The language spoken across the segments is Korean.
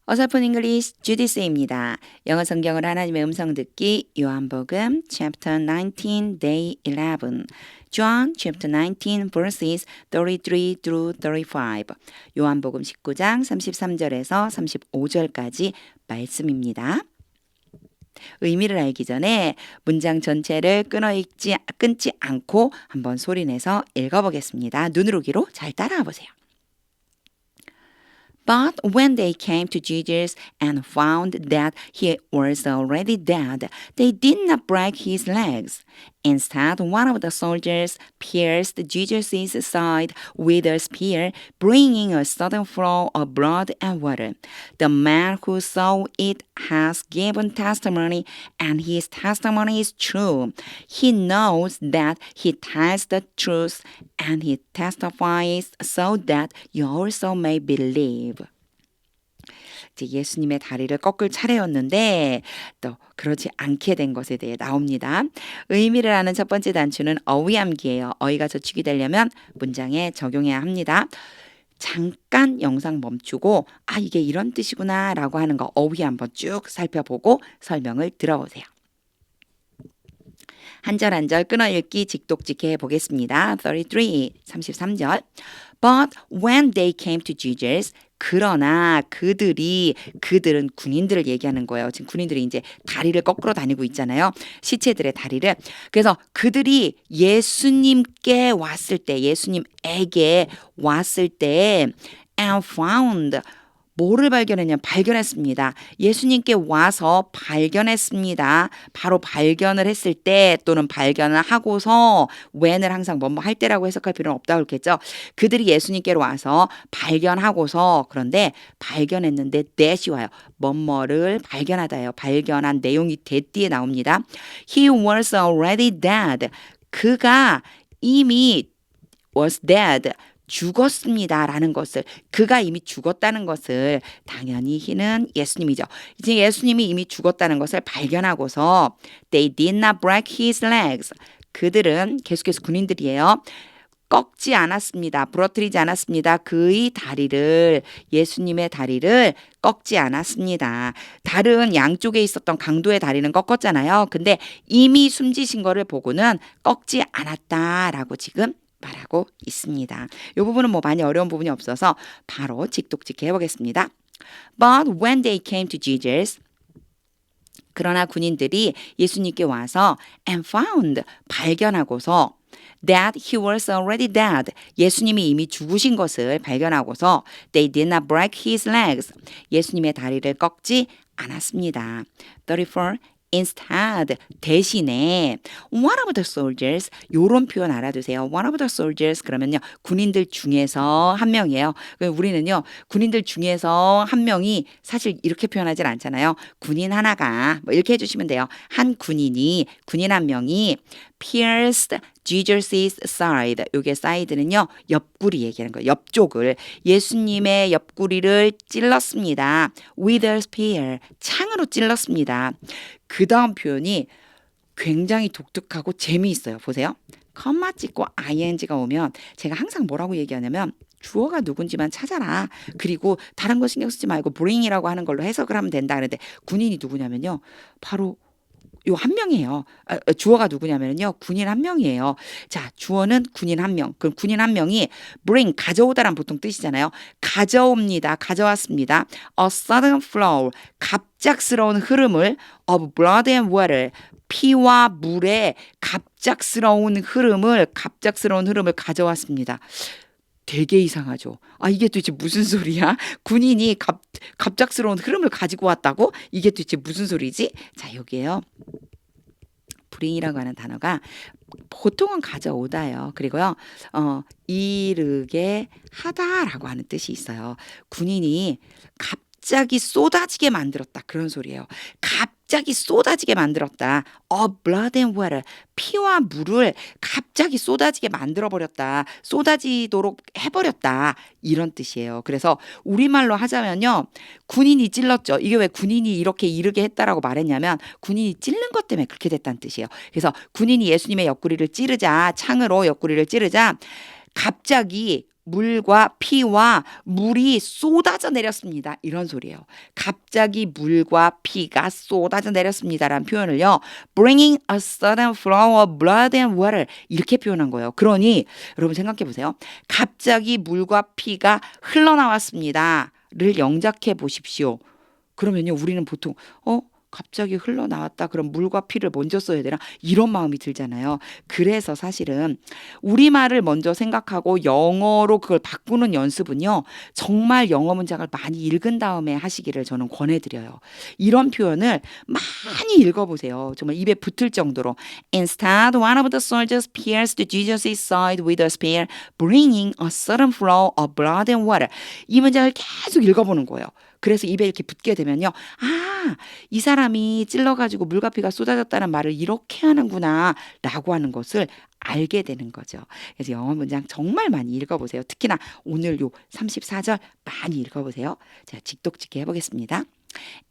어설픈 잉글리시 주디스입니다. 영어 성경을 하나님의 음성 듣기 요한복음 chapter 19 day 11 John chapter 19 verses 33 through 35 요한복음 19장 33절에서 35절까지 말씀입니다. 의미를 알기 전에 문장 전체를 끊지 않고 한번 소리내서 읽어보겠습니다. 눈으로 귀로 잘 따라와 보세요. But when they came to Jesus and found that he was already dead, they did not break his legs. Instead, one of the soldiers pierced Jesus' side with a spear, bringing a sudden flow of blood and water. The man who saw it has given testimony, and his testimony is true. He knows that he tells the truth, and he testifies so that you also may believe. 이제 예수님의 다리를 꺾을 차례였는데 또 그러지 않게 된 것에 대해 나옵니다. 의미를 아는 첫 번째 단추는 어휘암기예요. 어휘가 저축이 되려면 문장에 적용해야 합니다. 잠깐 영상 멈추고 이게 이런 뜻이구나 라고 하는 거 어휘 한번 쭉 살펴보고 설명을 들어보세요. 한 절 한 절 끊어 읽기 직독직해 해보겠습니다. 33절 But when they came to Jesus 그러나 그들은 군인들을 얘기하는 거예요. 지금 군인들이 이제 다리를 거꾸로 다니고 있잖아요. 시체들의 다리를. 그래서 그들이 예수님에게 왔을 때 and found 뭐를 발견했습니다. 예수님께 와서 발견했습니다. 바로 발견을 했을 때 또는 발견을 하고서 when을 항상 뭐뭐 할 때라고 해석할 필요는 없다고 그랬겠죠. 그들이 예수님께로 와서 발견하고서 그런데 발견했는데 that이 와요. 뭐뭐를 발견하다예요. 발견한 내용이 that 뒤에 나옵니다. He was already dead. 그가 이미 was dead. 죽었습니다 라는 것을 그가 이미 죽었다는 것을 당연히 he는 예수님이죠. 이제 예수님이 이미 죽었다는 것을 발견하고서 they did not break his legs. 그들은 계속해서 군인들이에요. 꺾지 않았습니다. 부러뜨리지 않았습니다. 그의 다리를 예수님의 다리를 꺾지 않았습니다. 다른 양쪽에 있었던 강도의 다리는 꺾었잖아요. 근데 이미 숨지신 거를 보고는 꺾지 않았다라고 지금 말하고 있습니다. 이 부분은 뭐 많이 어려운 부분이 없어서 바로 직독직해 해보겠습니다. But when they came to Jesus 그러나 군인들이 예수님께 와서 and found 발견하고서 that he was already dead 예수님이 이미 죽으신 것을 발견하고서 they did not break his legs 예수님의 다리를 꺾지 않았습니다. 34 Instead, 대신에 one of the soldiers 요런 표현 알아두세요. One of the soldiers 그러면요 군인들 중에서 한 명이에요. 우리는요 군인들 중에서 한 명이 사실 이렇게 표현하진 않잖아요. 군인 하나가 뭐 이렇게 해주시면 돼요. 군인 한 명이 pierced Jesus' side. 요게 side는요 옆구리 얘기하는 거예요. 옆쪽을 예수님의 옆구리를 찔렀습니다. with a spear 창으로 찔렀습니다. 그 다음 표현이 굉장히 독특하고 재미있어요. 보세요. 컴마 찍고 ing가 오면 제가 항상 뭐라고 얘기하냐면 주어가 누군지만 찾아라. 그리고 다른 거 신경 쓰지 말고 bring이라고 하는 걸로 해석을 하면 된다. 그런데 군인이 누구냐면요. 바로 요 한 명이에요. 주어가 누구냐면요. 군인 한 명이에요. 자, 주어는 군인 한 명. 그럼 군인 한 명이 bring 가져오다란 보통 뜻이잖아요. 가져왔습니다. A sudden flow 갑작스러운 흐름을 of blood and water 피와 물의 갑작스러운 흐름을 가져왔습니다. 되게 이상하죠. 이게 도대체 무슨 소리야? 군인이 갑작스러운 흐름을 가지고 왔다고? 이게 도대체 무슨 소리지? 자, 여기에요. bring이라고 하는 단어가 보통은 가져오다예요. 그리고요, 이르게 하다라고 하는 뜻이 있어요. 군인이 갑자기 쏟아지게 만들었다. 그런 소리예요. 갑자기 쏟아지게 만들었다. blood and water. 피와 물을 갑자기 쏟아지게 만들어버렸다. 쏟아지도록 해버렸다. 이런 뜻이에요. 그래서 우리말로 하자면요. 군인이 찔렀죠. 이게 왜 군인이 이렇게 이르게 했다라고 말했냐면 군인이 찔른 것 때문에 그렇게 됐다는 뜻이에요. 그래서 군인이 예수님의 옆구리를 찌르자 창으로 옆구리를 찌르자 갑자기 물과 피와 물이 쏟아져 내렸습니다. 이런 소리예요. 갑자기 물과 피가 쏟아져 내렸습니다라는 표현을요. Bringing a sudden flow of blood and water 이렇게 표현한 거예요. 그러니 여러분 생각해 보세요. 갑자기 물과 피가 흘러나왔습니다. 를 영작해 보십시오. 그러면요. 우리는 보통 갑자기 흘러나왔다. 그럼 물과 피를 먼저 써야 되나? 이런 마음이 들잖아요. 그래서 사실은 우리말을 먼저 생각하고 영어로 그걸 바꾸는 연습은요. 정말 영어 문장을 많이 읽은 다음에 하시기를 저는 권해드려요. 이런 표현을 많이 읽어보세요. 정말 입에 붙을 정도로. Instead, one of the soldiers pierced Jesus' side with a spear, bringing a sudden flow of blood and water. 이 문장을 계속 읽어보는 거예요. 그래서 입에 이렇게 붙게 되면요. 이 사람이 찔러가지고 물과 피가 쏟아졌다는 말을 이렇게 하는구나 라고 하는 것을 알게 되는 거죠. 그래서 영어 문장 정말 많이 읽어보세요. 특히나 오늘 요 34절 많이 읽어보세요. 자, 직독직해 해보겠습니다.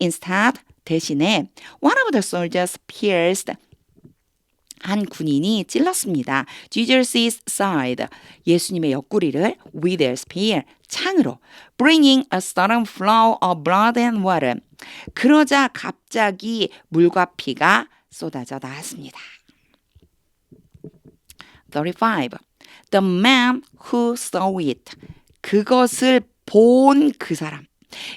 Instead, 대신에 one of the soldiers pierced 한 군인이 찔렀습니다. Jesus' side, 예수님의 옆구리를 with their spear, 창으로 bringing a sudden flow of blood and water. 그러자 갑자기 물과 피가 쏟아져 나왔습니다. 35. The man who saw it. 그것을 본 그 사람.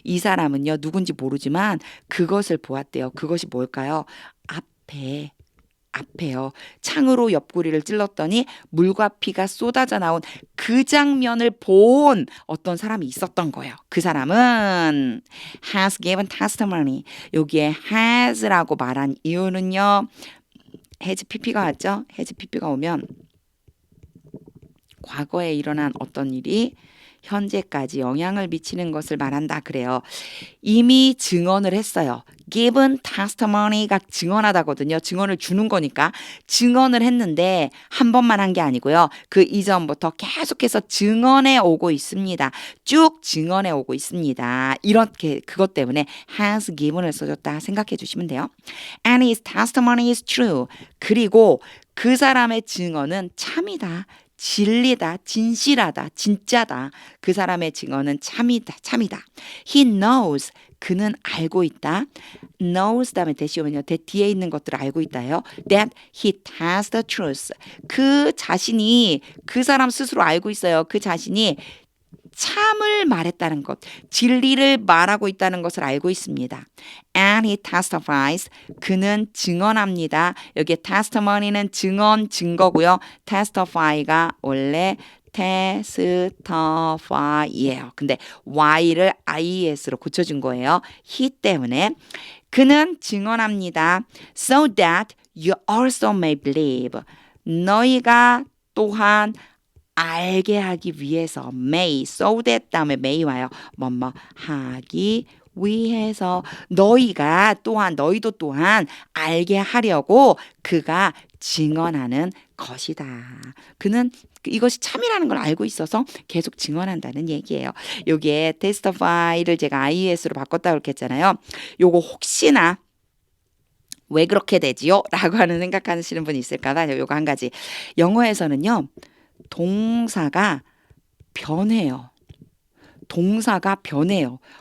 이 사람은요, 누군지 모르지만 그것을 보았대요. 그것이 뭘까요? 앞에요. 창으로 옆구리를 찔렀더니 물과 피가 쏟아져 나온 그 장면을 본 어떤 사람이 있었던 거예요. 그 사람은 has given testimony. 여기에 has라고 말한 이유는요. has pp가 왔죠? has pp가 오면 과거에 일어난 어떤 일이 현재까지 영향을 미치는 것을 말한다 그래요. 이미 증언을 했어요. given testimony가 증언하다거든요. 증언을 주는 거니까 증언을 했는데 한 번만 한 게 아니고요. 그 이전부터 계속해서 증언해 오고 있습니다. 쭉 증언해 오고 있습니다. 이렇게 그것 때문에 has given을 써줬다 생각해 주시면 돼요. And his testimony is true. 그리고 그 사람의 증언은 참이다. 진리다, 진실하다, 진짜다. 그 사람의 증언은 참이다. He knows. 그는 알고 있다. knows 다음에 대시 오면요. 뒤에 있는 것들을 알고 있다요. That he tells the truth. 그 자신이 그 사람 스스로 알고 있어요. 그 자신이 참을 말했다는 것, 진리를 말하고 있다는 것을 알고 있습니다. And he testifies. 그는 증언합니다. 여기에 testimony는 증언, 증거고요. testify가 원래 testify예요. 근데 y를 ies로 고쳐준 거예요. he 때문에. 그는 증언합니다. So that you also may believe. 너희가 또한 알게 하기 위해서 may, so that 다음에 may 와요. 뭐뭐 하기 위해서 너희도 또한 알게 하려고 그가 증언하는 것이다. 그는 이것이 참이라는 걸 알고 있어서 계속 증언한다는 얘기예요. 여기에 testify를 제가 ies로 바꿨다고 그렇게 했잖아요. 요거 혹시나 왜 그렇게 되지요? 라고 하는 생각하시는 분이 있을까 봐 요거 한 가지. 영어에서는요. 동사가 변해요.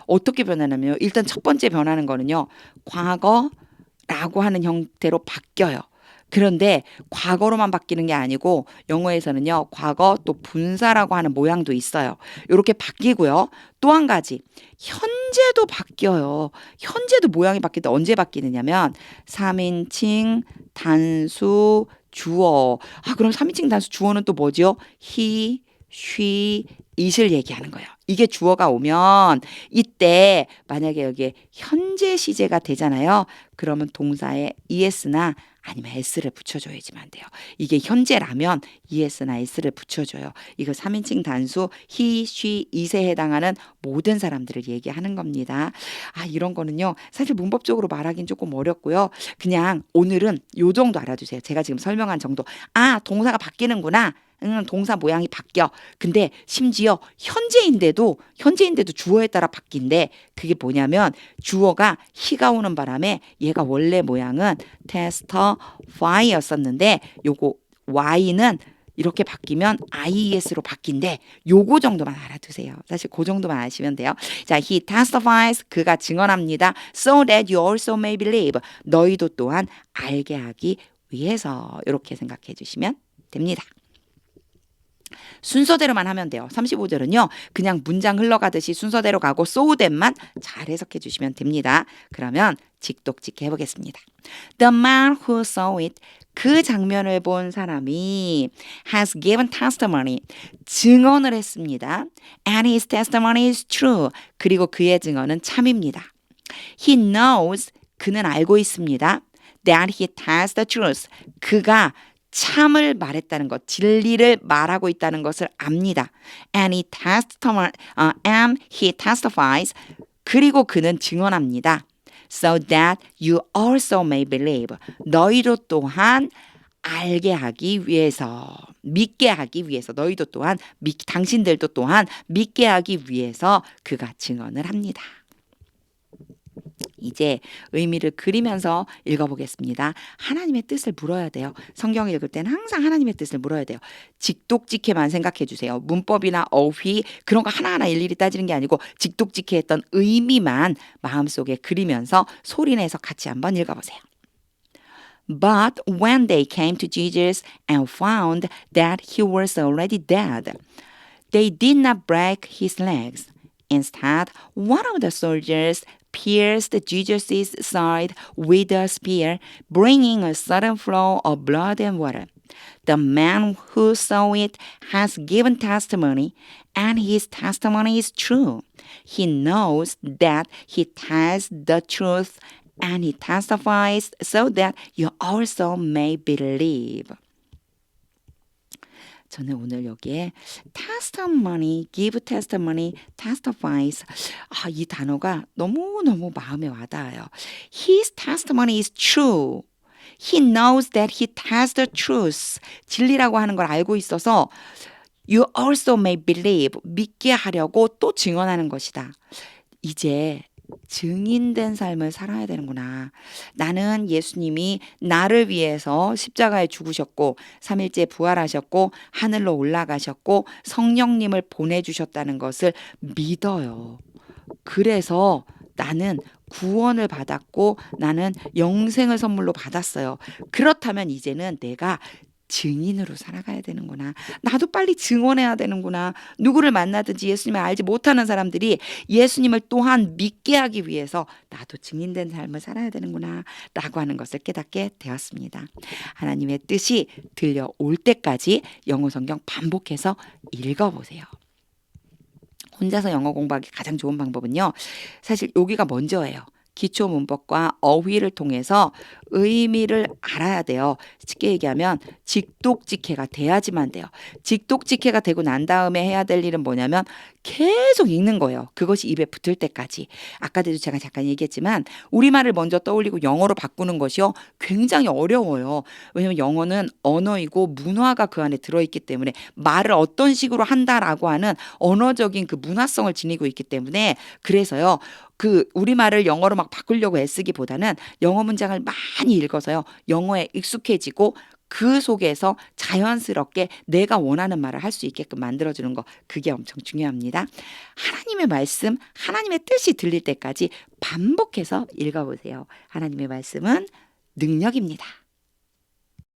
어떻게 변하냐면요. 일단 첫 번째 변하는 거는요. 과거라고 하는 형태로 바뀌어요. 그런데 과거로만 바뀌는 게 아니고 영어에서는요. 과거 또 분사라고 하는 모양도 있어요. 이렇게 바뀌고요. 또 한 가지. 현재도 바뀌어요. 현재도 모양이 바뀌는데 언제 바뀌느냐면 3인칭 단수 주어. 그럼 3인칭 단수 주어는 또 뭐죠? he, she, it을 얘기하는 거예요. 이게 주어가 오면 이때 만약에 여기에 현재 시제가 되잖아요. 그러면 동사에 es나 아니면 s를 붙여줘야지만 돼요. 이게 현재라면 es나 s를 붙여줘요. 이거 3인칭 단수 he, she, it에 해당하는 모든 사람들을 얘기하는 겁니다. 이런 거는요. 사실 문법적으로 말하기는 조금 어렵고요. 그냥 오늘은 요 정도 알아두세요. 제가 지금 설명한 정도. 동사가 바뀌는구나. 동사 모양이 바뀌어. 근데 심지어 현재인데도 주어에 따라 바뀐대. 그게 뭐냐면 주어가 he가 오는 바람에 얘가 원래 모양은 testify였었는데 요거 y는 이렇게 바뀌면 IES로 바뀐대. 요거 정도만 알아두세요. 사실 그 정도만 아시면 돼요. 자, he testifies. 그가 증언합니다. So that you also may believe. 너희도 또한 알게 하기 위해서. 이렇게 생각해 주시면 됩니다. 순서대로만 하면 돼요. 35절은요. 그냥 문장 흘러가듯이 순서대로 가고 so that만 잘 해석해 주시면 됩니다. 그러면 직독직해 해보겠습니다. The man who saw it. 그 장면을 본 사람이 has given testimony. 증언을 했습니다. And his testimony is true. 그리고 그의 증언은 참입니다. He knows. 그는 알고 있습니다. That he tells the truth. 그가 참을 말했다는 것, 진리를 말하고 있다는 것을 압니다. And he testifies. 그리고 그는 증언합니다. So that you also may believe. 너희도 또한 알게 하기 위해서, 믿게 하기 위해서, 너희도 또한, 당신들도 또한 믿게 하기 위해서 그가 증언을 합니다. 이제 의미를 그리면서 읽어보겠습니다. 하나님의 뜻을 물어야 돼요. 성경 읽을 때는 항상 하나님의 뜻을 물어야 돼요. 직독직해만 생각해 주세요. 문법이나 어휘 그런 거 하나하나 일일이 따지는 게 아니고 직독직해 했던 의미만 마음속에 그리면서 소리내서 같이 한번 읽어보세요. But when they came to Jesus and found that he was already dead, they did not break his legs. Instead, one of the soldiers pierced Jesus' side with a spear, bringing a sudden flow of blood and water. The man who saw it has given testimony, and his testimony is true. He knows that he tells the truth, and he testifies so that you also may believe. 저는 오늘 여기에 testimony, give testimony, testifies 이 단어가 너무너무 마음에 와닿아요. His testimony is true. He knows that he tells the truth. 진리라고 하는 걸 알고 있어서 you also may believe. 믿게 하려고 또 증언하는 것이다. 이제 증인된 삶을 살아야 되는구나. 나는 예수님이 나를 위해서 십자가에 죽으셨고 3일째 부활하셨고 하늘로 올라가셨고 성령님을 보내주셨다는 것을 믿어요. 그래서 나는 구원을 받았고 나는 영생을 선물로 받았어요. 그렇다면 이제는 내가 증인으로 살아가야 되는구나. 나도 빨리 증언해야 되는구나. 누구를 만나든지 예수님을 알지 못하는 사람들이 예수님을 또한 믿게 하기 위해서 나도 증인된 삶을 살아야 되는구나 라고 하는 것을 깨닫게 되었습니다. 하나님의 뜻이 들려올 때까지 영어 성경 반복해서 읽어보세요. 혼자서 영어 공부하기 가장 좋은 방법은요. 사실 여기가 먼저예요. 기초 문법과 어휘를 통해서 의미를 알아야 돼요. 쉽게 얘기하면 직독직해가 돼야지만 돼요. 직독직해가 되고 난 다음에 해야 될 일은 뭐냐면 계속 읽는 거예요. 그것이 입에 붙을 때까지. 아까도 제가 잠깐 얘기했지만 우리말을 먼저 떠올리고 영어로 바꾸는 것이요. 굉장히 어려워요. 왜냐하면 영어는 언어이고 문화가 그 안에 들어있기 때문에 말을 어떤 식으로 한다라고 하는 언어적인 그 문화성을 지니고 있기 때문에 그래서요. 우리말을 영어로 막 바꾸려고 애쓰기보다는 영어 문장을 많이 읽어서요. 영어에 익숙해지고 그 속에서 자연스럽게 내가 원하는 말을 할 수 있게끔 만들어주는 거 그게 엄청 중요합니다. 하나님의 말씀, 하나님의 뜻이 들릴 때까지 반복해서 읽어보세요. 하나님의 말씀은 능력입니다.